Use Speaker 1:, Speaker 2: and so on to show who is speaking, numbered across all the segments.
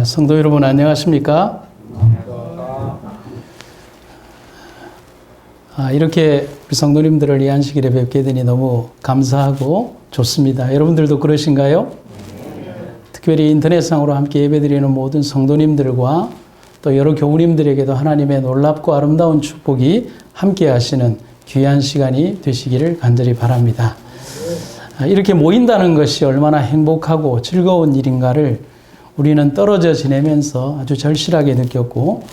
Speaker 1: 성도 여러분 안녕하십니까? 이렇게 우리 성도님들을 이 안식일에 뵙게 되니 너무 감사하고 좋습니다. 여러분들도 그러신가요? 특별히 인터넷상으로 함께 예배드리는 모든 성도님들과 또 여러 교우님들에게도 하나님의 놀랍고 아름다운 축복이 함께 하시는 귀한 시간이 되시기를 간절히 바랍니다. 이렇게 모인다는 것이 얼마나 행복하고 즐거운 일인가를 우리는 떨어져 지내면서 아주 절실하게 느꼈고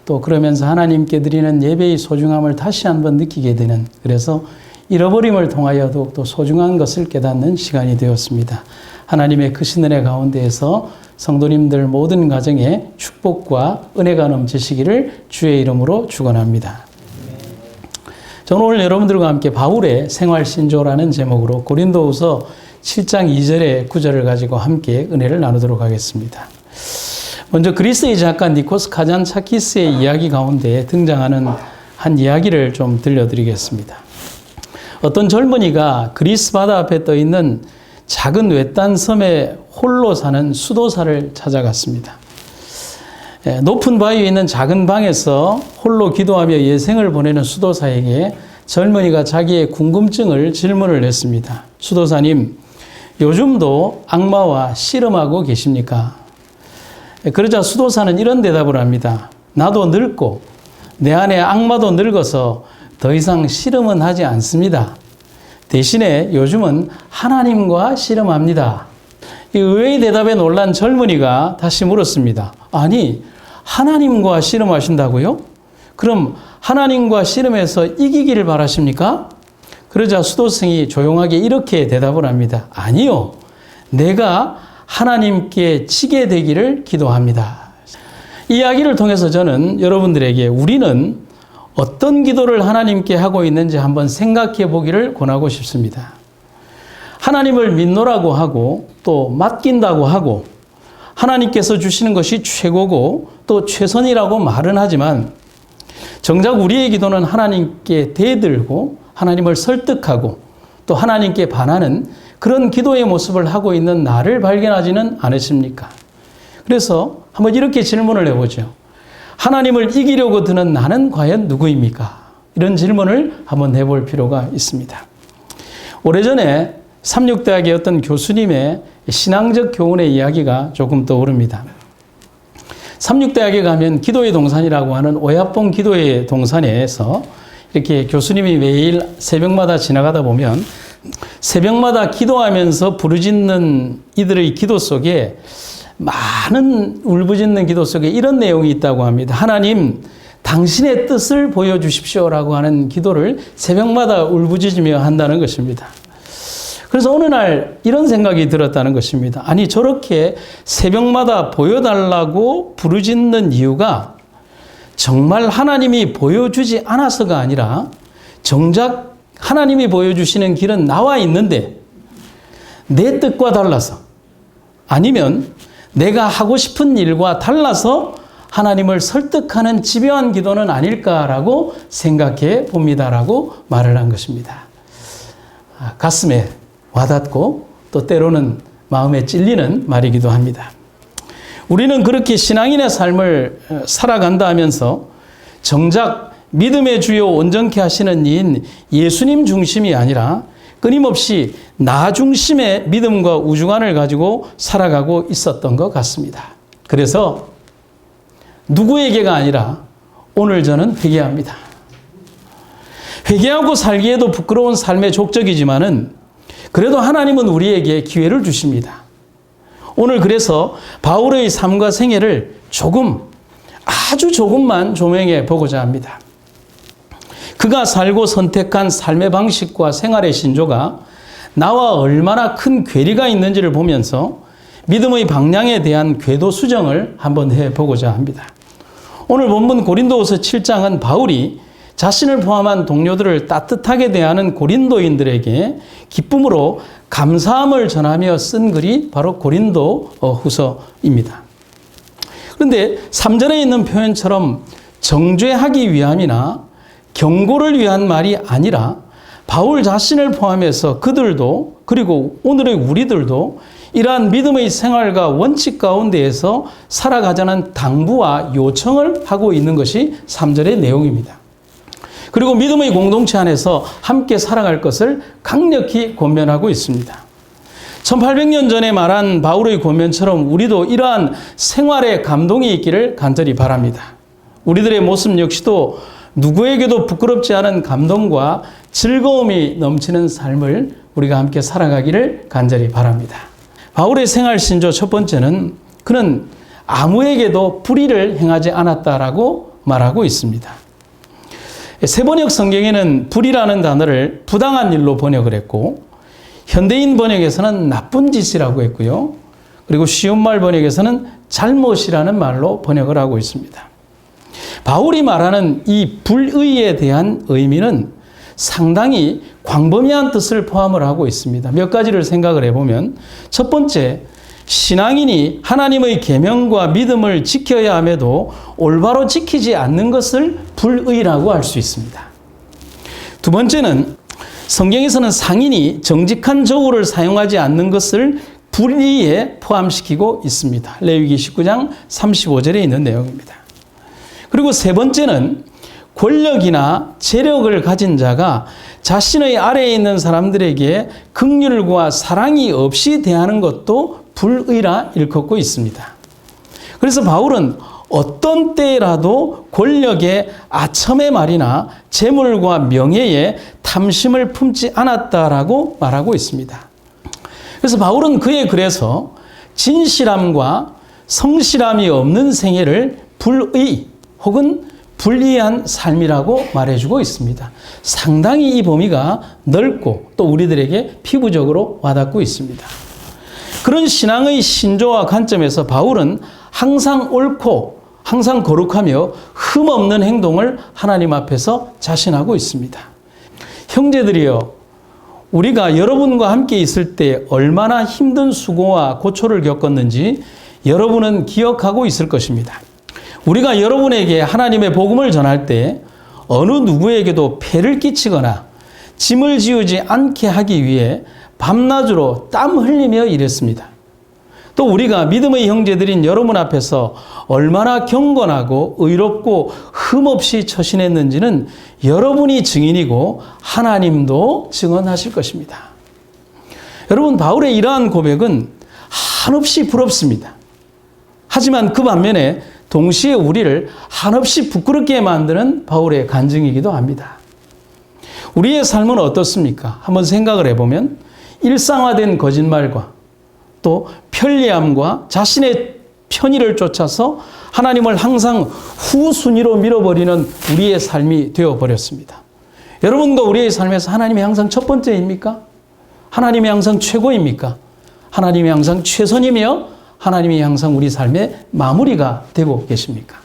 Speaker 1: 또 그러면서 하나님께 드리는 예배의 소중함을 다시 한번 느끼게 되는, 그래서 잃어버림을 통하여 더욱더 소중한 것을 깨닫는 시간이 되었습니다. 하나님의 크신 은혜 가운데에서 성도님들 모든 가정에 축복과 은혜가 넘치시기를 주의 이름으로 축원합니다. 저는 오늘 여러분들과 함께 바울의 생활신조라는 제목으로 고린도후서 7장 2절의 구절을 가지고 함께 은혜를 나누도록 하겠습니다. 먼저 그리스의 작가 니코스 카잔차키스의 이야기 가운데 등장하는 한 이야기를 좀 들려드리겠습니다. 어떤 젊은이가 그리스 바다 앞에 떠 있는 작은 외딴 섬에 홀로 사는 수도사를 찾아갔습니다. 높은 바위에 있는 작은 방에서 홀로 기도하며 예생을 보내는 수도사에게 젊은이가 자기의 궁금증을 질문을 했습니다. 수도사님, 요즘도 악마와 씨름하고 계십니까? 그러자 수도사는 이런 대답을 합니다. 나도 늙고 내 안에 악마도 늙어서 더 이상 씨름은 하지 않습니다. 대신에 요즘은 하나님과 씨름합니다. 이 의외의 대답에 놀란 젊은이가 다시 물었습니다. 아니, 하나님과 씨름하신다고요? 그럼 하나님과 씨름해서 이기기를 바라십니까? 그러자 수도승이 조용하게 이렇게 대답을 합니다. 아니요, 내가 하나님께 지게 되기를 기도합니다. 이 이야기를 통해서 저는 여러분들에게 우리는 어떤 기도를 하나님께 하고 있는지 한번 생각해 보기를 권하고 싶습니다. 하나님을 믿노라고 하고 또 맡긴다고 하고 하나님께서 주시는 것이 최고고 또 최선이라고 말은 하지만 정작 우리의 기도는 하나님께 대들고 하나님을 설득하고 또 하나님께 반하는 그런 기도의 모습을 하고 있는 나를 발견하지는 않으십니까? 그래서 한번 이렇게 질문을 해보죠. 하나님을 이기려고 드는 나는 과연 누구입니까? 이런 질문을 한번 해볼 필요가 있습니다. 오래전에 삼육대학의 어떤 교수님의 신앙적 교훈의 이야기가 조금 떠오릅니다. 삼육대학에 가면 기도의 동산이라고 하는 오야뽕 기도의 동산에서 이렇게 교수님이 매일 새벽마다 지나가다 보면 새벽마다 기도하면서 부르짖는 이들의 기도 속에 많은 울부짖는 기도 속에 이런 내용이 있다고 합니다. 하나님, 당신의 뜻을 보여주십시오라고 하는 기도를 새벽마다 울부짖으며 한다는 것입니다. 그래서 어느 날 이런 생각이 들었다는 것입니다. 아니, 저렇게 새벽마다 보여달라고 부르짖는 이유가 정말 하나님이 보여주지 않아서가 아니라 정작 하나님이 보여주시는 길은 나와 있는데 내 뜻과 달라서 아니면 내가 하고 싶은 일과 달라서 하나님을 설득하는 집요한 기도는 아닐까라고 생각해 봅니다라고 말을 한 것입니다. 가슴에 와닿고 또 때로는 마음에 찔리는 말이기도 합니다. 우리는 그렇게 신앙인의 삶을 살아간다 하면서 정작 믿음의 주요 온전케 하시는 이인 예수님 중심이 아니라 끊임없이 나 중심의 믿음과 우주관을 가지고 살아가고 있었던 것 같습니다. 그래서 누구에게가 아니라 오늘 저는 회개합니다. 회개하고 살기에도 부끄러운 삶의 족적이지만은 그래도 하나님은 우리에게 기회를 주십니다. 오늘 그래서 바울의 삶과 생애를 아주 조금만 조명해 보고자 합니다. 그가 살고 선택한 삶의 방식과 생활의 신조가 나와 얼마나 큰 괴리가 있는지를 보면서 믿음의 방향에 대한 궤도 수정을 한번 해보고자 합니다. 오늘 본문 고린도후서 7장은 바울이 자신을 포함한 동료들을 따뜻하게 대하는 고린도인들에게 기쁨으로 감사함을 전하며 쓴 글이 바로 고린도후서입니다. 그런데 3절에 있는 표현처럼 정죄하기 위함이나 경고를 위한 말이 아니라 바울 자신을 포함해서 그들도 그리고 오늘의 우리들도 이러한 믿음의 생활과 원칙 가운데에서 살아가자는 당부와 요청을 하고 있는 것이 3절의 내용입니다. 그리고 믿음의 공동체 안에서 함께 살아갈 것을 강력히 권면하고 있습니다. 1800년 전에 말한 바울의 권면처럼 우리도 이러한 생활의 감동이 있기를 간절히 바랍니다. 우리들의 모습 역시도 누구에게도 부끄럽지 않은 감동과 즐거움이 넘치는 삶을 우리가 함께 살아가기를 간절히 바랍니다. 바울의 생활 신조 첫 번째는 그는 아무에게도 불의를 행하지 않았다라고 말하고 있습니다. 세번역 성경에는 불의라는 단어를 부당한 일로 번역을 했고, 현대인 번역에서는 나쁜 짓이라고 했고요. 그리고 쉬운 말 번역에서는 잘못이라는 말로 번역을 하고 있습니다. 바울이 말하는 이 불의에 대한 의미는 상당히 광범위한 뜻을 포함을 하고 있습니다. 몇 가지를 생각을 해보면, 첫 번째, 신앙인이 하나님의 계명과 믿음을 지켜야 함에도 올바로 지키지 않는 것을 불의라고 할 수 있습니다. 두 번째는 성경에서는 상인이 정직한 저울을 사용하지 않는 것을 불의에 포함시키고 있습니다. 레위기 19장 35절에 있는 내용입니다. 그리고 세 번째는 권력이나 재력을 가진 자가 자신의 아래에 있는 사람들에게 긍휼과 사랑이 없이 대하는 것도 불의라 일컫고 있습니다. 그래서 바울은 어떤 때라도 권력의 아첨의 말이나 재물과 명예에 탐심을 품지 않았다라고 말하고 있습니다. 그래서 바울은 그의 글에서 진실함과 성실함이 없는 생애를 불의 혹은 불리한 삶이라고 말해주고 있습니다. 상당히 이 범위가 넓고 또 우리들에게 피부적으로 와닿고 있습니다. 그런 신앙의 신조와 관점에서 바울은 항상 옳고 항상 거룩하며 흠없는 행동을 하나님 앞에서 자신하고 있습니다. 형제들이여, 우리가 여러분과 함께 있을 때 얼마나 힘든 수고와 고초를 겪었는지 여러분은 기억하고 있을 것입니다. 우리가 여러분에게 하나님의 복음을 전할 때 어느 누구에게도 폐를 끼치거나 짐을 지우지 않게 하기 위해 밤낮으로 땀 흘리며 일했습니다. 또 우리가 믿음의 형제들인 여러분 앞에서 얼마나 경건하고 의롭고 흠없이 처신했는지는 여러분이 증인이고 하나님도 증언하실 것입니다. 여러분, 바울의 이러한 고백은 한없이 부럽습니다. 하지만 그 반면에 동시에 우리를 한없이 부끄럽게 만드는 바울의 간증이기도 합니다. 우리의 삶은 어떻습니까? 한번 생각을 해보면 일상화된 거짓말과 또 편리함과 자신의 편의를 쫓아서 하나님을 항상 후순위로 밀어버리는 우리의 삶이 되어버렸습니다. 여러분과 우리의 삶에서 하나님이 항상 첫 번째입니까? 하나님이 항상 최고입니까? 하나님이 항상 최선이며 하나님이 항상 우리 삶의 마무리가 되고 계십니까?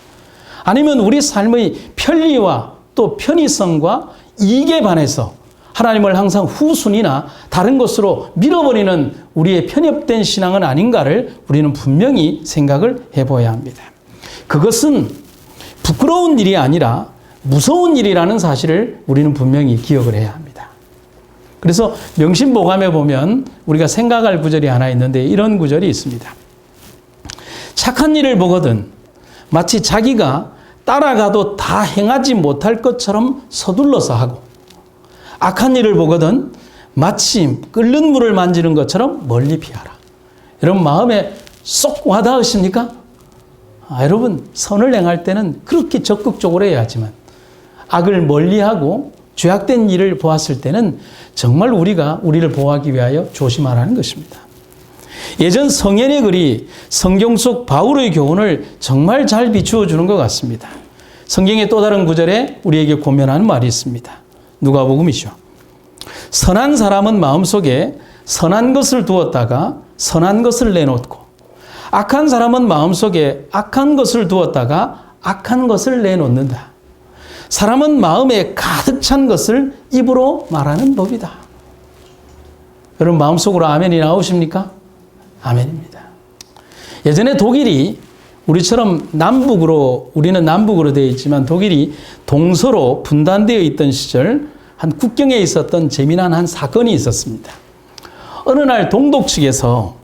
Speaker 1: 아니면 우리 삶의 편리와 또 편의성과 이익에 반해서 하나님을 항상 후순위나 다른 것으로 밀어버리는 우리의 편협된 신앙은 아닌가를 우리는 분명히 생각을 해봐야 합니다. 그것은 부끄러운 일이 아니라 무서운 일이라는 사실을 우리는 분명히 기억을 해야 합니다. 그래서 명심보감에 보면 우리가 생각할 구절이 하나 있는데 이런 구절이 있습니다. 착한 일을 보거든 마치 자기가 따라가도 다 행하지 못할 것처럼 서둘러서 하고, 악한 일을 보거든 마치 끓는 물을 만지는 것처럼 멀리 피하라. 여러분, 마음에 쏙 와닿으십니까? 여러분, 선을 행할 때는 그렇게 적극적으로 해야 하지만 악을 멀리하고 죄악된 일을 보았을 때는 정말 우리가 우리를 보호하기 위하여 조심하라는 것입니다. 예전 성현의 글이 성경 속 바울의 교훈을 정말 잘 비추어 주는 것 같습니다. 성경의 또 다른 구절에 우리에게 권면하는 말이 있습니다. 누가복음이죠. 선한 사람은 마음속에 선한 것을 두었다가 선한 것을 내놓고, 악한 사람은 마음속에 악한 것을 두었다가 악한 것을 내놓는다. 사람은 마음에 가득 찬 것을 입으로 말하는 법이다. 여러분, 마음속으로 아멘이 나오십니까? 아멘입니다. 예전에 독일이 우리처럼 우리는 남북으로 되어 있지만 독일이 동서로 분단되어 있던 시절 한 국경에 있었던 재미난 한 사건이 있었습니다. 어느 날 동독 측에서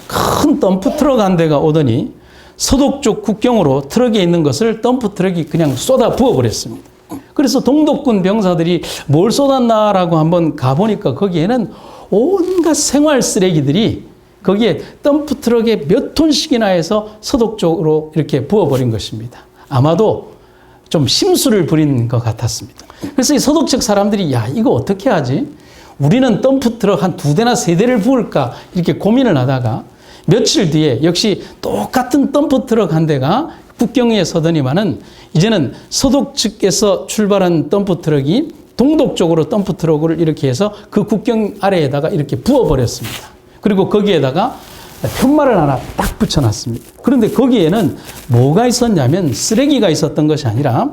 Speaker 1: 큰 덤프트럭 한 대가 오더니 서독쪽 국경으로 트럭에 있는 것을 덤프트럭이 그냥 쏟아 부어버렸습니다. 그래서 동독군 병사들이 뭘 쏟았나라고 한번 가보니까 거기에는 온갖 생활 쓰레기들이 거기에 덤프트럭에 몇 톤씩이나 해서 서독쪽으로 이렇게 부어버린 것입니다. 아마도 좀 심술을 부린 것 같았습니다. 그래서 이 서독 사람들이 야, 이거 어떻게 하지? 우리는 덤프트럭 한 2대나 3대를 부을까? 이렇게 고민을 하다가 며칠 뒤에 역시 똑같은 덤프트럭 한 대가 국경에 서더니만은 이제는 서독 측에서 출발한 덤프트럭이 동독 쪽으로 덤프트럭을 이렇게 해서 그 국경 아래에다가 이렇게 부어버렸습니다. 그리고 거기에다가 편말을 하나 딱 붙여놨습니다. 그런데 거기에는 뭐가 있었냐면 쓰레기가 있었던 것이 아니라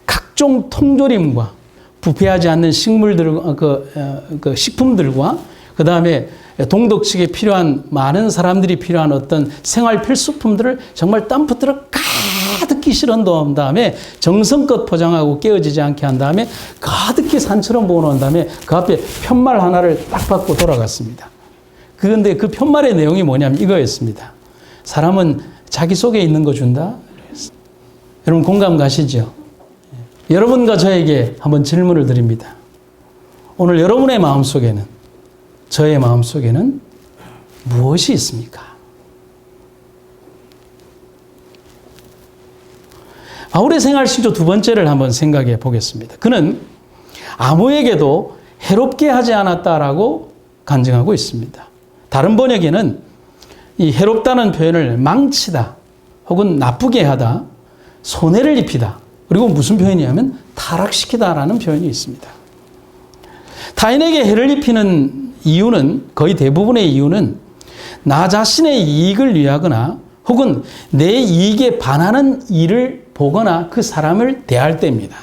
Speaker 1: 각종 통조림과 부패하지 않는 식물들, 식품들과 그 다음에 동독 측에 필요한 많은 사람들이 필요한 어떤 생활 필수품들을 정말 덤프트럭 가득히 실어 놓은 다음에 정성껏 포장하고 깨어지지 않게 한 다음에 가득히 산처럼 모아놓은 다음에 그 앞에 편말 하나를 딱 받고 돌아갔습니다. 그런데 그 편말의 내용이 뭐냐면 이거였습니다. 사람은 자기 속에 있는 거 준다. 여러분 공감 가시죠? 여러분과 저에게 한번 질문을 드립니다. 오늘 여러분의 마음속에는, 저의 마음속에는 무엇이 있습니까? 바울의 생활 시조 2번째를 한번 생각해 보겠습니다. 그는 아무에게도 해롭게 하지 않았다라고 간증하고 있습니다. 다른 번역에는 이 해롭다는 표현을 망치다 혹은 나쁘게 하다, 손해를 입히다, 그리고 무슨 표현이냐면 타락시키다라는 표현이 있습니다. 타인에게 해를 입히는 이유는, 거의 대부분의 이유는 나 자신의 이익을 위하거나 혹은 내 이익에 반하는 일을 보거나 그 사람을 대할 때입니다.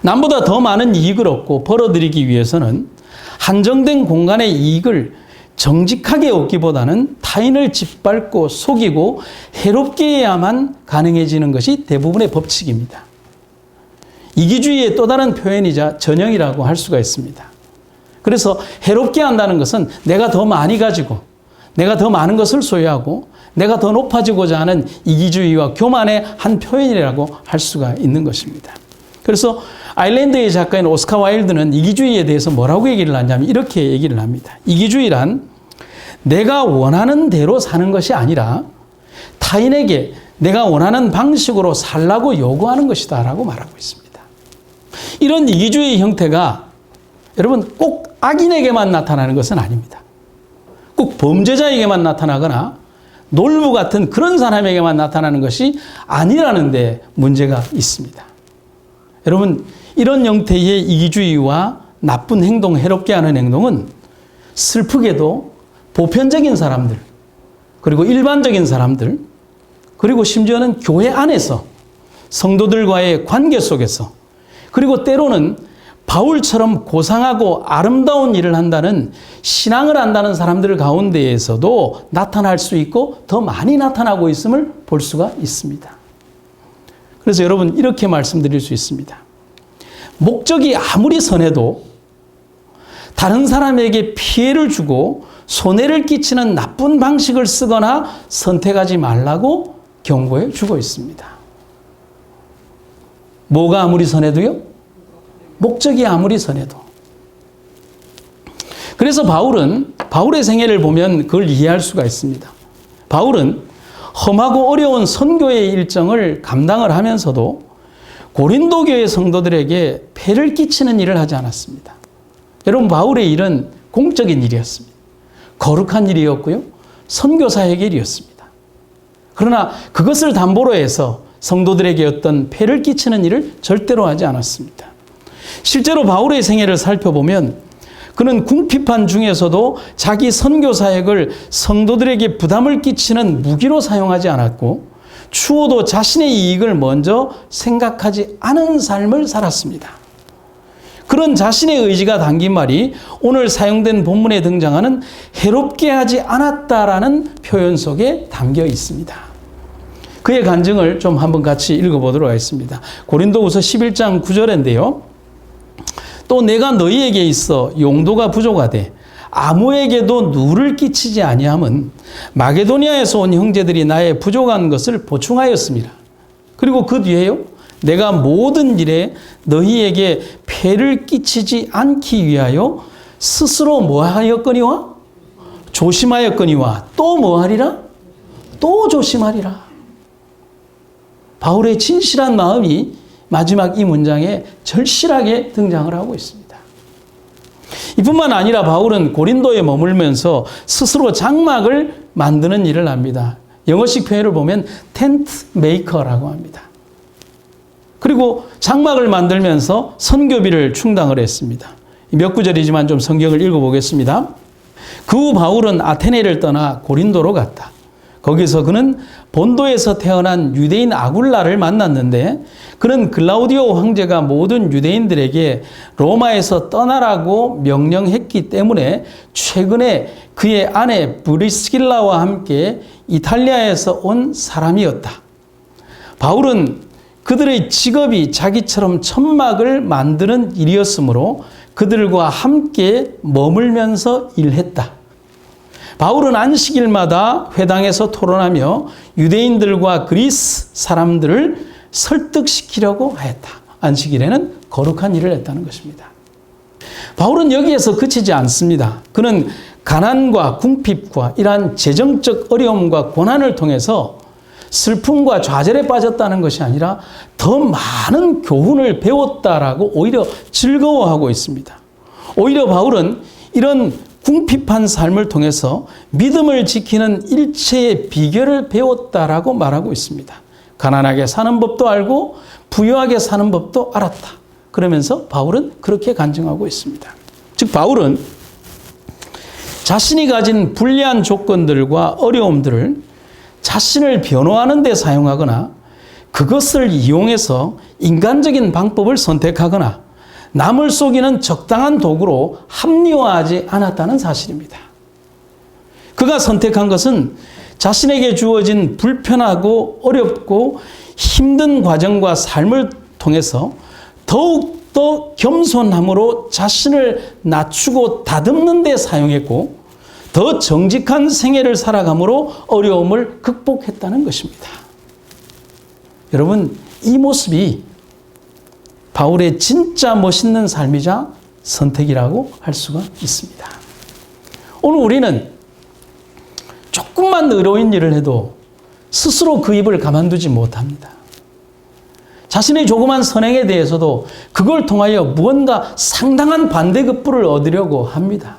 Speaker 1: 남보다 더 많은 이익을 얻고 벌어들이기 위해서는 한정된 공간의 이익을 정직하게 얻기보다는 타인을 짓밟고 속이고 해롭게 해야만 가능해지는 것이 대부분의 법칙입니다. 이기주의의 또 다른 표현이자 전형이라고 할 수가 있습니다. 그래서 해롭게 한다는 것은 내가 더 많이 가지고 내가 더 많은 것을 소유하고 내가 더 높아지고자 하는 이기주의와 교만의 한 표현이라고 할 수가 있는 것입니다. 그래서 아일랜드의 작가인 오스카 와일드는 이기주의에 대해서 뭐라고 얘기를 하냐면 이렇게 얘기를 합니다. 이기주의란 내가 원하는 대로 사는 것이 아니라 타인에게 내가 원하는 방식으로 살라고 요구하는 것이다 라고 말하고 있습니다. 이런 이기주의 형태가 여러분 꼭 악인에게만 나타나는 것은 아닙니다. 꼭 범죄자에게만 나타나거나 놀부 같은 그런 사람에게만 나타나는 것이 아니라는 데 문제가 있습니다. 여러분 이런 형태의 이기주의와 나쁜 행동, 해롭게 하는 행동은 슬프게도 보편적인 사람들, 그리고 일반적인 사람들, 그리고 심지어는 교회 안에서 성도들과의 관계 속에서, 그리고 때로는 바울처럼 고상하고 아름다운 일을 한다는, 신앙을 한다는 사람들 가운데에서도 나타날 수 있고 더 많이 나타나고 있음을 볼 수가 있습니다. 그래서 여러분 이렇게 말씀드릴 수 있습니다. 목적이 아무리 선해도 다른 사람에게 피해를 주고 손해를 끼치는 나쁜 방식을 쓰거나 선택하지 말라고 경고해 주고 있습니다. 뭐가 아무리 선해도요? 목적이 아무리 선해도. 그래서 바울의 생애를 보면 그걸 이해할 수가 있습니다. 바울은 험하고 어려운 선교의 일정을 감당을 하면서도 고린도 교회 성도들에게 폐를 끼치는 일을 하지 않았습니다. 여러분 바울의 일은 공적인 일이었습니다. 거룩한 일이었고요. 선교사에게 일이었습니다. 그러나 그것을 담보로 해서 성도들에게 어떤 폐를 끼치는 일을 절대로 하지 않았습니다. 실제로 바울의 생애를 살펴보면 그는 궁핍한 중에서도 자기 선교 사역을 성도들에게 부담을 끼치는 무기로 사용하지 않았고 추호도 자신의 이익을 먼저 생각하지 않은 삶을 살았습니다. 그런 자신의 의지가 담긴 말이 오늘 사용된 본문에 등장하는 해롭게 하지 않았다라는 표현 속에 담겨 있습니다. 그의 간증을 좀 한번 같이 읽어보도록 하겠습니다. 고린도후서 11장 9절인데요. 또 내가 너희에게 있어 용도가 부족하되 아무에게도 누를 끼치지 아니함은 마게도니아에서 온 형제들이 나의 부족한 것을 보충하였습니다. 그리고 그 뒤에요. 내가 모든 일에 너희에게 폐를 끼치지 않기 위하여 스스로 뭐하였거니와? 조심하였거니와 또 뭐하리라? 또 조심하리라. 바울의 진실한 마음이 마지막 이 문장에 절실하게 등장을 하고 있습니다. 이뿐만 아니라 바울은 고린도에 머물면서 스스로 장막을 만드는 일을 합니다. 영어식 표현을 보면 텐트 메이커라고 합니다. 그리고 장막을 만들면서 선교비를 충당을 했습니다. 몇 구절이지만 좀 성경을 읽어보겠습니다. 그 후 바울은 아테네를 떠나 고린도로 갔다. 거기서 그는 본도에서 태어난 유대인 아굴라를 만났는데 그는 글라우디오 황제가 모든 유대인들에게 로마에서 떠나라고 명령했기 때문에 최근에 그의 아내 브리스길라와 함께 이탈리아에서 온 사람이었다. 바울은 그들의 직업이 자기처럼 천막을 만드는 일이었으므로 그들과 함께 머물면서 일했다. 바울은 안식일마다 회당에서 토론하며 유대인들과 그리스 사람들을 설득시키려고 하였다. 안식일에는 거룩한 일을 했다는 것입니다. 바울은 여기에서 그치지 않습니다. 그는 가난과 궁핍과 이러한 재정적 어려움과 고난을 통해서 슬픔과 좌절에 빠졌다는 것이 아니라 더 많은 교훈을 배웠다라고 오히려 즐거워하고 있습니다. 오히려 바울은 이런 궁핍한 삶을 통해서 믿음을 지키는 일체의 비결을 배웠다라고 말하고 있습니다. 가난하게 사는 법도 알고 부유하게 사는 법도 알았다. 그러면서 바울은 그렇게 간증하고 있습니다. 즉 바울은 자신이 가진 불리한 조건들과 어려움들을 자신을 변호하는 데 사용하거나 그것을 이용해서 인간적인 방법을 선택하거나 남을 속이는 적당한 도구로 합리화하지 않았다는 사실입니다. 그가 선택한 것은 자신에게 주어진 불편하고 어렵고 힘든 과정과 삶을 통해서 더욱더 겸손함으로 자신을 낮추고 다듬는 데 사용했고 더 정직한 생애를 살아감으로 어려움을 극복했다는 것입니다. 여러분, 이 모습이 바울의 진짜 멋있는 삶이자 선택이라고 할 수가 있습니다. 오늘 우리는 조금만 의로운 일을 해도 스스로 그 입을 가만두지 못합니다. 자신의 조그만 선행에 대해서도 그걸 통하여 무언가 상당한 반대급부를 얻으려고 합니다.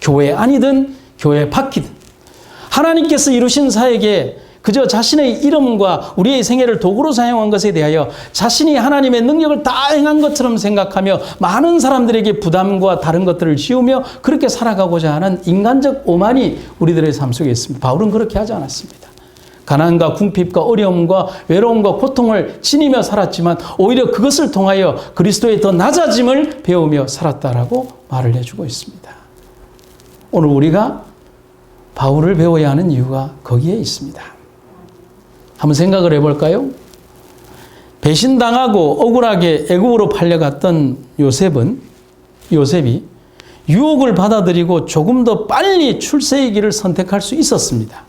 Speaker 1: 교회 안이든 교회 밖이든 하나님께서 이루신 사역에 그저 자신의 이름과 우리의 생애를 도구로 사용한 것에 대하여 자신이 하나님의 능력을 다 행한 것처럼 생각하며 많은 사람들에게 부담과 다른 것들을 지우며 그렇게 살아가고자 하는 인간적 오만이 우리들의 삶 속에 있습니다. 바울은 그렇게 하지 않았습니다. 가난과 궁핍과 어려움과 외로움과 고통을 지니며 살았지만 오히려 그것을 통하여 그리스도의 더 낮아짐을 배우며 살았다라고 말을 해주고 있습니다. 오늘 우리가 바울을 배워야 하는 이유가 거기에 있습니다. 한번 생각을 해볼까요? 배신당하고 억울하게 애굽으로 팔려갔던 요셉이 유혹을 받아들이고 조금 더 빨리 출세의 길을 선택할 수 있었습니다.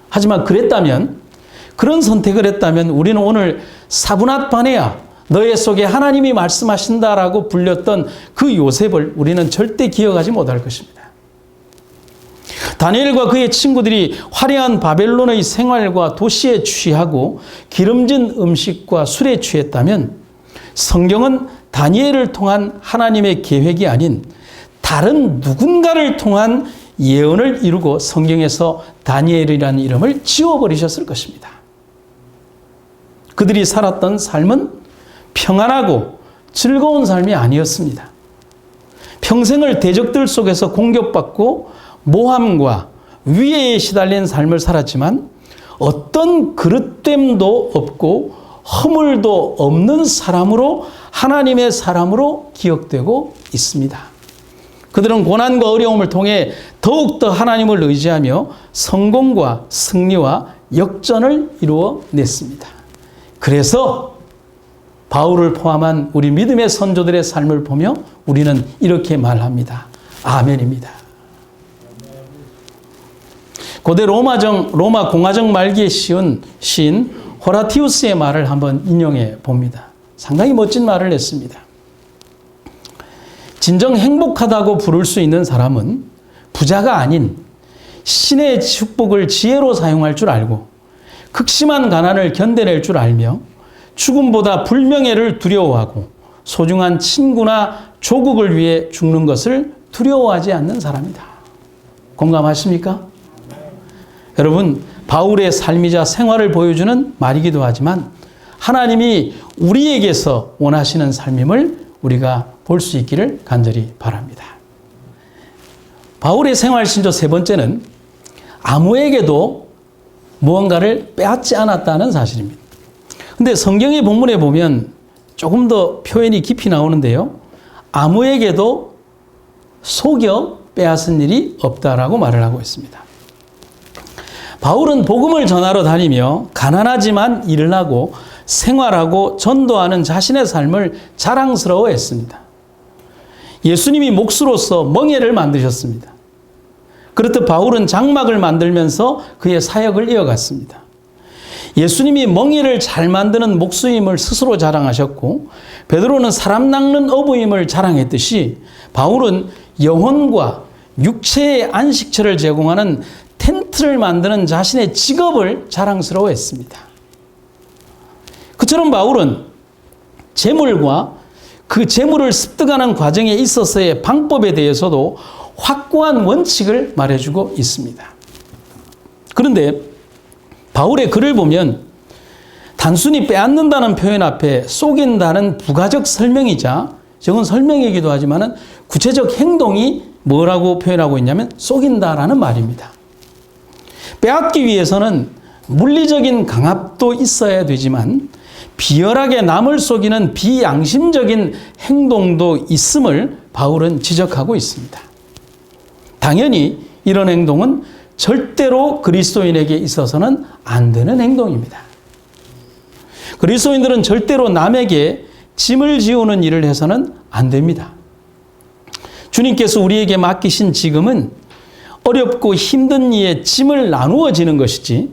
Speaker 1: 하지만 그런 선택을 했다면 우리는 오늘 사브낫 바네아 너의 속에 하나님이 말씀하신다라고 불렸던 그 요셉을 우리는 절대 기억하지 못할 것입니다. 다니엘과 그의 친구들이 화려한 바벨론의 생활과 도시에 취하고 기름진 음식과 술에 취했다면 성경은 다니엘을 통한 하나님의 계획이 아닌 다른 누군가를 통한 예언을 이루고 성경에서 다니엘이라는 이름을 지워버리셨을 것입니다. 그들이 살았던 삶은 평안하고 즐거운 삶이 아니었습니다. 평생을 대적들 속에서 공격받고 모함과 위해에 시달린 삶을 살았지만 어떤 그릇됨도 없고 허물도 없는 사람으로 하나님의 사람으로 기억되고 있습니다. 그들은 고난과 어려움을 통해 더욱더 하나님을 의지하며 성공과 승리와 역전을 이루어냈습니다. 그래서 바울을 포함한 우리 믿음의 선조들의 삶을 보며 우리는 이렇게 말합니다. 아멘입니다. 고대 로마 공화정 말기에 씌운 시인 호라티우스의 말을 한번 인용해 봅니다. 상당히 멋진 말을 했습니다. 진정 행복하다고 부를 수 있는 사람은 부자가 아닌 신의 축복을 지혜로 사용할 줄 알고 극심한 가난을 견뎌낼 줄 알며 죽음보다 불명예를 두려워하고 소중한 친구나 조국을 위해 죽는 것을 두려워하지 않는 사람이다. 공감하십니까? 여러분, 바울의 삶이자 생활을 보여주는 말이기도 하지만 하나님이 우리에게서 원하시는 삶임을 우리가 볼 수 있기를 간절히 바랍니다. 바울의 생활 신조 세 번째는 아무에게도 무언가를 빼앗지 않았다는 사실입니다. 근데 성경의 본문에 보면 조금 더 표현이 깊이 나오는데요. 아무에게도 속여 빼앗은 일이 없다라고 말을 하고 있습니다. 바울은 복음을 전하러 다니며 가난하지만 일을 하고 생활하고 전도하는 자신의 삶을 자랑스러워했습니다. 예수님이 몫으로서 멍에를 만드셨습니다. 그렇듯 바울은 장막을 만들면서 그의 사역을 이어갔습니다. 예수님이 멍에를 잘 만드는 목수임을 스스로 자랑하셨고 베드로는 사람 낚는 어부임을 자랑했듯이 바울은 영혼과 육체의 안식처를 제공하는 텐트를 만드는 자신의 직업을 자랑스러워했습니다. 그처럼 바울은 재물과 그 재물을 습득하는 과정에 있어서의 방법에 대해서도 확고한 원칙을 말해주고 있습니다. 그런데 바울의 글을 보면 단순히 빼앗는다는 표현 앞에 속인다는 부가적 설명이자 저건 설명이기도 하지만 구체적 행동이 뭐라고 표현하고 있냐면 속인다라는 말입니다. 빼앗기 위해서는 물리적인 강압도 있어야 되지만 비열하게 남을 속이는 비양심적인 행동도 있음을 바울은 지적하고 있습니다. 당연히 이런 행동은 절대로 그리스도인에게 있어서는 안 되는 행동입니다. 그리스도인들은 절대로 남에게 짐을 지우는 일을 해서는 안 됩니다. 주님께서 우리에게 맡기신 직음은 어렵고 힘든 이의 짐을 나누어지는 것이지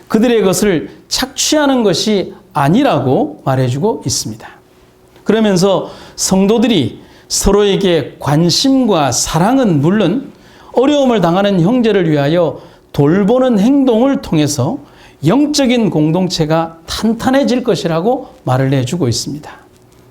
Speaker 1: 그들의 것을 착취하는 것이 아니라고 말해주고 있습니다. 그러면서 성도들이 서로에게 관심과 사랑은 물론 어려움을 당하는 형제를 위하여 돌보는 행동을 통해서 영적인 공동체가 탄탄해질 것이라고 말을 해주고 있습니다.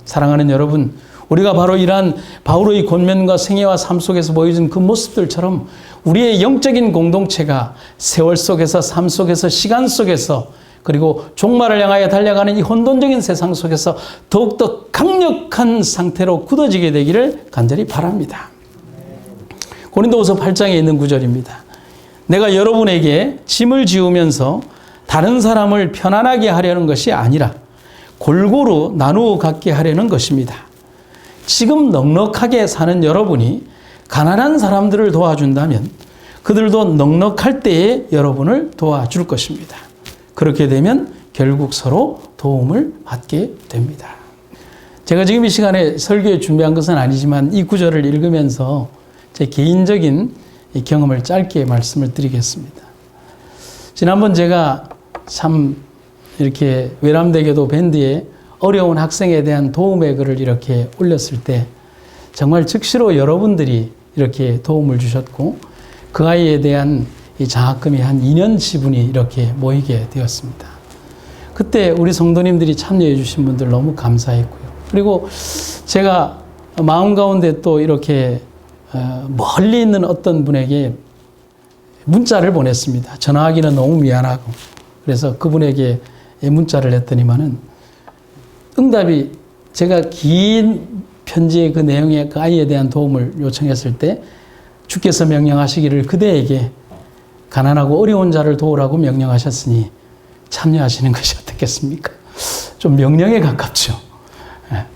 Speaker 1: 사랑하는 여러분, 우리가 바로 이러한 바울의 권면과 생애와 삶 속에서 보여준 그 모습들처럼 우리의 영적인 공동체가 세월 속에서 삶 속에서 시간 속에서 그리고 종말을 향하여 달려가는 이 혼돈적인 세상 속에서 더욱더 강력한 상태로 굳어지게 되기를 간절히 바랍니다. 고린도후서 8장에 있는 구절입니다. 내가 여러분에게 짐을 지우면서 다른 사람을 편안하게 하려는 것이 아니라 골고루 나누어 갖게 하려는 것입니다. 지금 넉넉하게 사는 여러분이 가난한 사람들을 도와준다면 그들도 넉넉할 때에 여러분을 도와줄 것입니다. 그렇게 되면 결국 서로 도움을 받게 됩니다. 제가 지금 이 시간에 설교에 준비한 것은 아니지만 이 구절을 읽으면서 제 개인적인 경험을 짧게 말씀을 드리겠습니다. 지난번 제가 참 이렇게 외람되게도 밴드에 어려운 학생에 대한 도움의 글을 이렇게 올렸을 때 정말 즉시로 여러분들이 이렇게 도움을 주셨고 그 아이에 대한 이 장학금이 한 2년 지분이 이렇게 모이게 되었습니다. 그때 우리 성도님들이 참여해 주신 분들 너무 감사했고요. 그리고 제가 마음 가운데 또 이렇게 멀리 있는 어떤 분에게 문자를 보냈습니다. 전화하기는 너무 미안하고 그래서 그분에게 문자를 했더니만은 응답이 제가 긴 편지의 그 내용에 그 아이에 대한 도움을 요청했을 때 주께서 명령하시기를 그대에게 가난하고 어려운 자를 도우라고 명령하셨으니 참여하시는 것이 어떻겠습니까? 좀 명령에 가깝죠.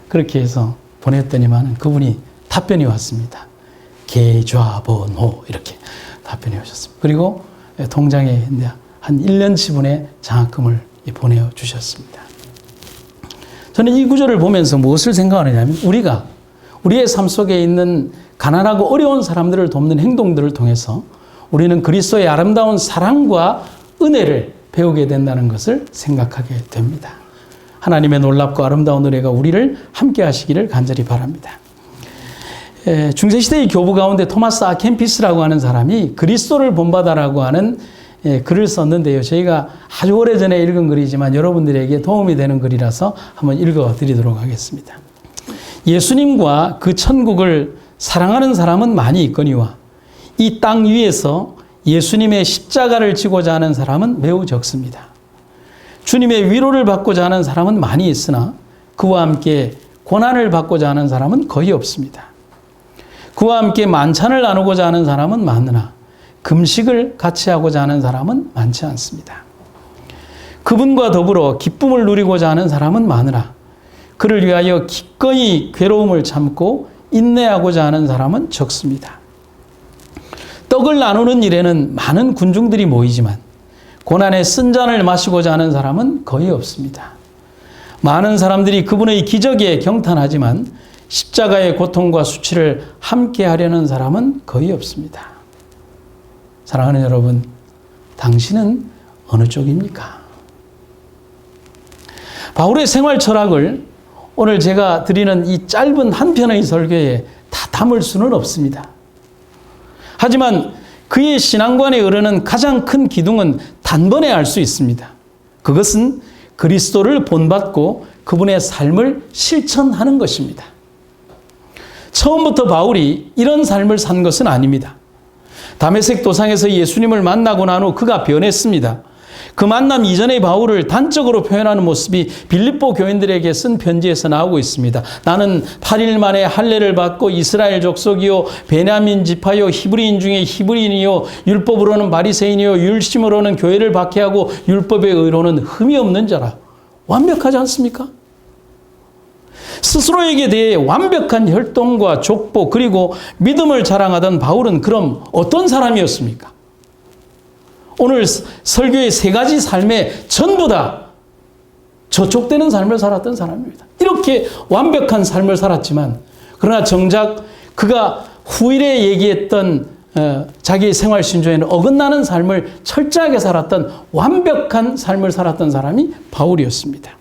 Speaker 1: 그렇게 해서 보냈더니만 그분이 답변이 왔습니다. 계좌번호 이렇게 답변이 오셨습니다. 그리고 통장에 한 1년 지분의 장학금을 보내주셨습니다. 저는 이 구절을 보면서 무엇을 생각하느냐면 우리가 우리의 삶 속에 있는 가난하고 어려운 사람들을 돕는 행동들을 통해서 우리는 그리스도의 아름다운 사랑과 은혜를 배우게 된다는 것을 생각하게 됩니다. 하나님의 놀랍고 아름다운 은혜가 우리를 함께 하시기를 간절히 바랍니다. 중세시대의 교부 가운데 토마스 아켄피스라고 하는 사람이 그리스도를 본받아라고 하는 글을 썼는데요. 저희가 아주 오래전에 읽은 글이지만 여러분들에게 도움이 되는 글이라서 한번 읽어드리도록 하겠습니다. 예수님과 그 천국을 사랑하는 사람은 많이 있거니와 이 땅 위에서 예수님의 십자가를 지고자 하는 사람은 매우 적습니다. 주님의 위로를 받고자 하는 사람은 많이 있으나 그와 함께 고난을 받고자 하는 사람은 거의 없습니다. 그와 함께 만찬을 나누고자 하는 사람은 많으나 금식을 같이 하고자 하는 사람은 많지 않습니다. 그분과 더불어 기쁨을 누리고자 하는 사람은 많으나 그를 위하여 기꺼이 괴로움을 참고 인내하고자 하는 사람은 적습니다. 떡을 나누는 일에는 많은 군중들이 모이지만 고난의 쓴 잔을 마시고자 하는 사람은 거의 없습니다. 많은 사람들이 그분의 기적에 경탄하지만 십자가의 고통과 수치를 함께 하려는 사람은 거의 없습니다. 사랑하는 여러분, 당신은 어느 쪽입니까? 바울의 생활 철학을 오늘 제가 드리는 이 짧은 한 편의 설교에 다 담을 수는 없습니다. 하지만 그의 신앙관에 이르는 가장 큰 기둥은 단번에 알 수 있습니다. 그것은 그리스도를 본받고 그분의 삶을 실천하는 것입니다. 처음부터 바울이 이런 삶을 산 것은 아닙니다. 다메섹 도상에서 예수님을 만나고 난 후 그가 변했습니다. 그 만남 이전의 바울을 단적으로 표현하는 모습이 빌립보 교인들에게 쓴 편지에서 나오고 있습니다. 나는 8일 만에 할례를 받고 이스라엘 족속이요 베냐민 지파요 히브리인 중에 히브리인이요 율법으로는 바리새인이요 율심으로는 교회를 박해하고 율법의 의로는 흠이 없는 자라. 완벽하지 않습니까? 스스로에게 대해 완벽한 혈통과 족보 그리고 믿음을 자랑하던 바울은 그럼 어떤 사람이었습니까? 오늘 설교의 세 가지 삶에 전부 다 저촉되는 삶을 살았던 사람입니다. 이렇게 완벽한 삶을 살았지만 그러나 정작 그가 후일에 얘기했던 자기의 생활 신조에는 어긋나는 삶을 철저하게 살았던 완벽한 삶을 살았던 사람이 바울이었습니다.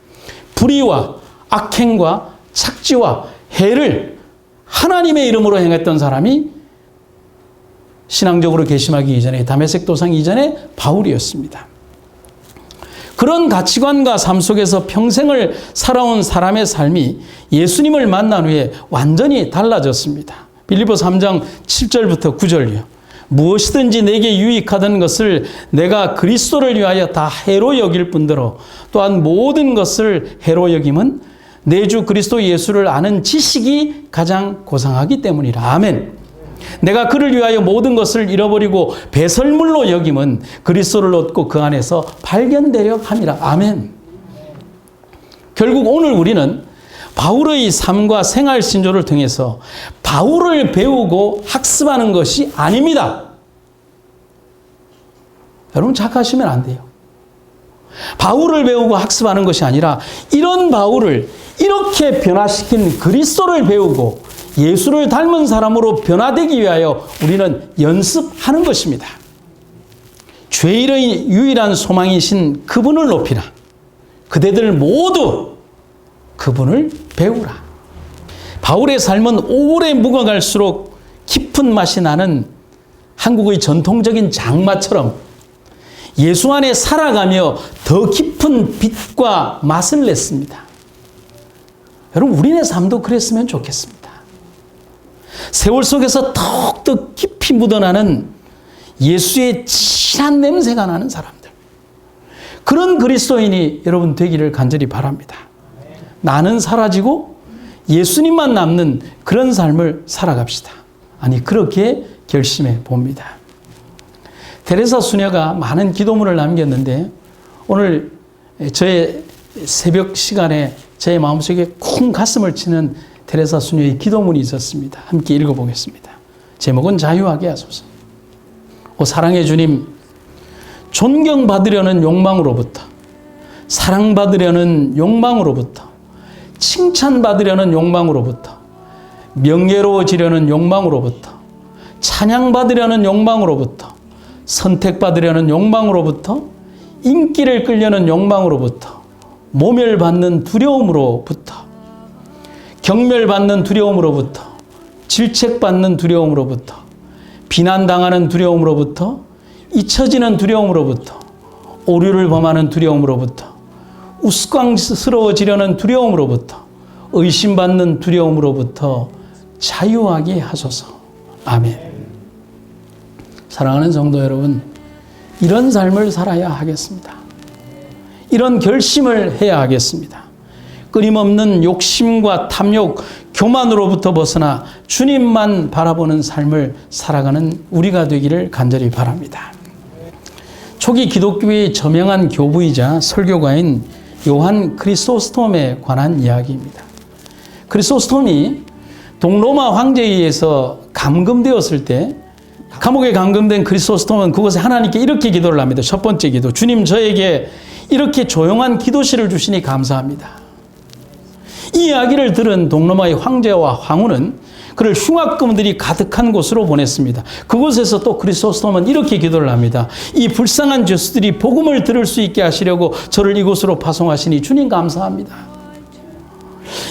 Speaker 1: 불의와 악행과 착지와 해를 하나님의 이름으로 행했던 사람이 신앙적으로 개심하기 이전에 다메섹 도상 이전에 바울이었습니다. 그런 가치관과 삶 속에서 평생을 살아온 사람의 삶이 예수님을 만난 후에 완전히 달라졌습니다. 빌립보 3장 7절부터 9절이요. 무엇이든지 내게 유익하던 것을 내가 그리스도를 위하여 다 해로 여길 뿐더러 또한 모든 것을 해로 여김은 내 주 그리스도 예수를 아는 지식이 가장 고상하기 때문이라. 아멘. 내가 그를 위하여 모든 것을 잃어버리고 배설물로 여김은 그리스도를 얻고 그 안에서 발견되려 함이라. 아멘. 결국 오늘 우리는 바울의 삶과 생활 신조를 통해서 바울을 배우고 학습하는 것이 아닙니다. 여러분 착각하시면 안 돼요. 바울을 배우고 학습하는 것이 아니라 이런 바울을 이렇게 변화시킨 그리스도를 배우고 예수를 닮은 사람으로 변화되기 위하여 우리는 연습하는 것입니다. 죄인의 유일한 소망이신 그분을 높이라. 그대들 모두 그분을 배우라. 바울의 삶은 오래 묵어갈수록 깊은 맛이 나는 한국의 전통적인 장마처럼 예수 안에 살아가며 더 깊은 빛과 맛을 냈습니다. 여러분, 우리네 삶도 그랬으면 좋겠습니다. 세월 속에서 더욱더 깊이 묻어나는 예수의 진한 냄새가 나는 사람들. 그런 그리스도인이 여러분 되기를 간절히 바랍니다. 나는 사라지고 예수님만 남는 그런 삶을 살아갑시다. 아니, 그렇게 결심해 봅니다. 테레사 수녀가 많은 기도문을 남겼는데 오늘 저의 새벽 시간에 제 마음속에 쿵 가슴을 치는 테레사 수녀의 기도문이 있었습니다. 함께 읽어보겠습니다. 제목은 자유하게 하소서. 오 사랑의 주님, 존경받으려는 욕망으로부터, 사랑받으려는 욕망으로부터, 칭찬받으려는 욕망으로부터, 명예로워지려는 욕망으로부터, 찬양받으려는 욕망으로부터, 선택받으려는 욕망으로부터, 인기를 끌려는 욕망으로부터, 모멸받는 두려움으로부터, 경멸받는 두려움으로부터, 질책받는 두려움으로부터, 비난당하는 두려움으로부터, 잊혀지는 두려움으로부터, 오류를 범하는 두려움으로부터, 우스꽝스러워지려는 두려움으로부터, 의심받는 두려움으로부터 자유하게 하소서. 아멘. 사랑하는 성도 여러분, 이런 삶을 살아야 하겠습니다. 이런 결심을 해야 하겠습니다. 끊임없는 욕심과 탐욕, 교만으로부터 벗어나 주님만 바라보는 삶을 살아가는 우리가 되기를 간절히 바랍니다. 초기 기독교의 저명한 교부이자 설교가인 요한 크리소스톰에 관한 이야기입니다. 크리소스톰이 동로마 황제에 의해서 감금되었을 때 감옥에 감금된 크리소스톰은 그곳에 하나님께 이렇게 기도를 합니다. 첫 번째 기도, 주님 저에게 이렇게 조용한 기도실을 주시니 감사합니다. 이 이야기를 들은 동로마의 황제와 황후는 그를 흉악범들이 가득한 곳으로 보냈습니다. 그곳에서 또 크리소스톰은 이렇게 기도를 합니다. 이 불쌍한 죄수들이 복음을 들을 수 있게 하시려고 저를 이곳으로 파송하시니 주님 감사합니다.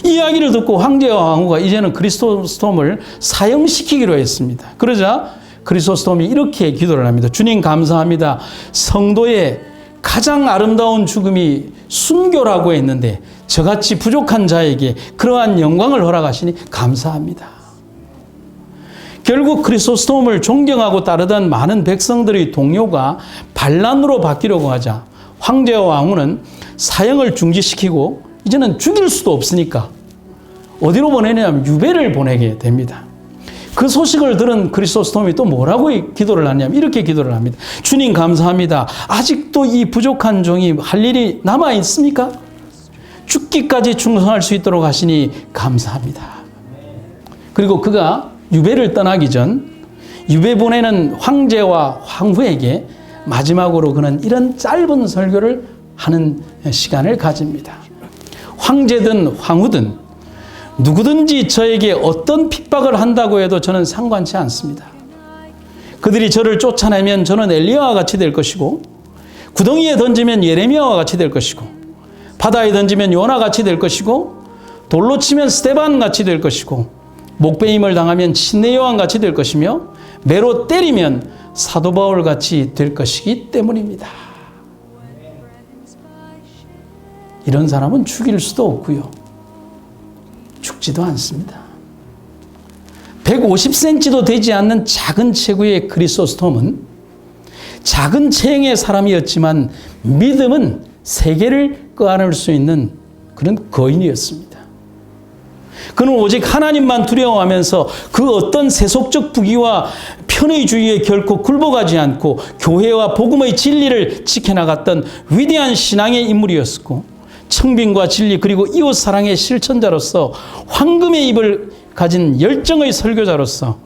Speaker 1: 이 이야기를 듣고 황제와 황후가 이제는 크리소스톰을 사형시키기로 했습니다. 그러자 크리소스톰이 이렇게 기도를 합니다. 주님 감사합니다. 성도의 가장 아름다운 죽음이 순교라고 했는데 저같이 부족한 자에게 그러한 영광을 허락하시니 감사합니다. 결국 크리소스톰을 존경하고 따르던 많은 백성들의 동요가 반란으로 바뀌려고 하자 황제와 왕후는 사형을 중지시키고 이제는 죽일 수도 없으니까 어디로 보내냐면 유배를 보내게 됩니다. 그 소식을 들은 크리소스톰이 또 뭐라고 기도를 하냐면 이렇게 기도를 합니다. 주님 감사합니다. 아직도 이 부족한 종이 할 일이 남아 있습니까? 죽기까지 충성할 수 있도록 하시니 감사합니다. 그리고 그가 유배를 떠나기 전 유배 보내는 황제와 황후에게 마지막으로 그는 이런 짧은 설교를 하는 시간을 가집니다. 황제든 황후든 누구든지 저에게 어떤 핍박을 한다고 해도 저는 상관치 않습니다. 그들이 저를 쫓아내면 저는 엘리야와 같이 될 것이고 구덩이에 던지면 예레미야와 같이 될 것이고 바다에 던지면 요나 같이 될 것이고 돌로 치면 스데반 같이 될 것이고 목베임을 당하면 친내 요한 같이 될 것이며 매로 때리면 사도 바울 같이 될 것이기 때문입니다. 이런 사람은 죽일 수도 없고요. 죽지도 않습니다. 150cm도 되지 않는 작은 체구의 크리소스톰은 작은 체형의 사람이었지만 믿음은 세계를 끄안을 수 있는 그런 거인이었습니다. 그는 오직 하나님만 두려워하면서 그 어떤 세속적 부귀와 편의주의에 결코 굴복하지 않고 교회와 복음의 진리를 지켜나갔던 위대한 신앙의 인물이었고 청빙과 진리 그리고 이웃 사랑의 실천자로서 황금의 입을 가진 열정의 설교자로서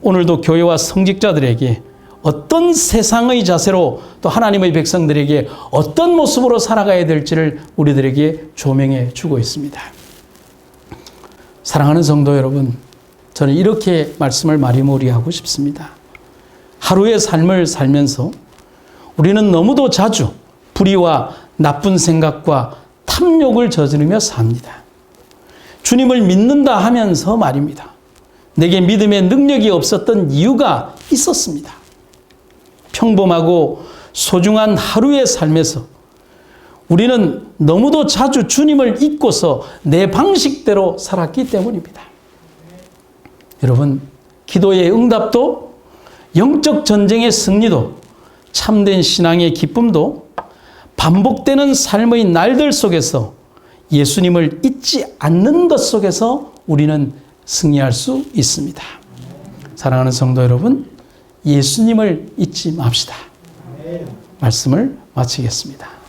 Speaker 1: 오늘도 교회와 성직자들에게 어떤 세상의 자세로 또 하나님의 백성들에게 어떤 모습으로 살아가야 될지를 우리들에게 조명해 주고 있습니다. 사랑하는 성도 여러분, 저는 이렇게 말씀을 마무리하고 싶습니다. 하루의 삶을 살면서 우리는 너무도 자주 불의와 나쁜 생각과 탐욕을 저지르며 삽니다. 주님을 믿는다 하면서 말입니다. 내게 믿음의 능력이 없었던 이유가 있었습니다. 평범하고 소중한 하루의 삶에서 우리는 너무도 자주 주님을 잊고서 내 방식대로 살았기 때문입니다. 여러분, 기도의 응답도 영적 전쟁의 승리도 참된 신앙의 기쁨도 반복되는 삶의 날들 속에서 예수님을 잊지 않는 것 속에서 우리는 승리할 수 있습니다. 사랑하는 성도 여러분, 예수님을 잊지 맙시다. 말씀을 마치겠습니다.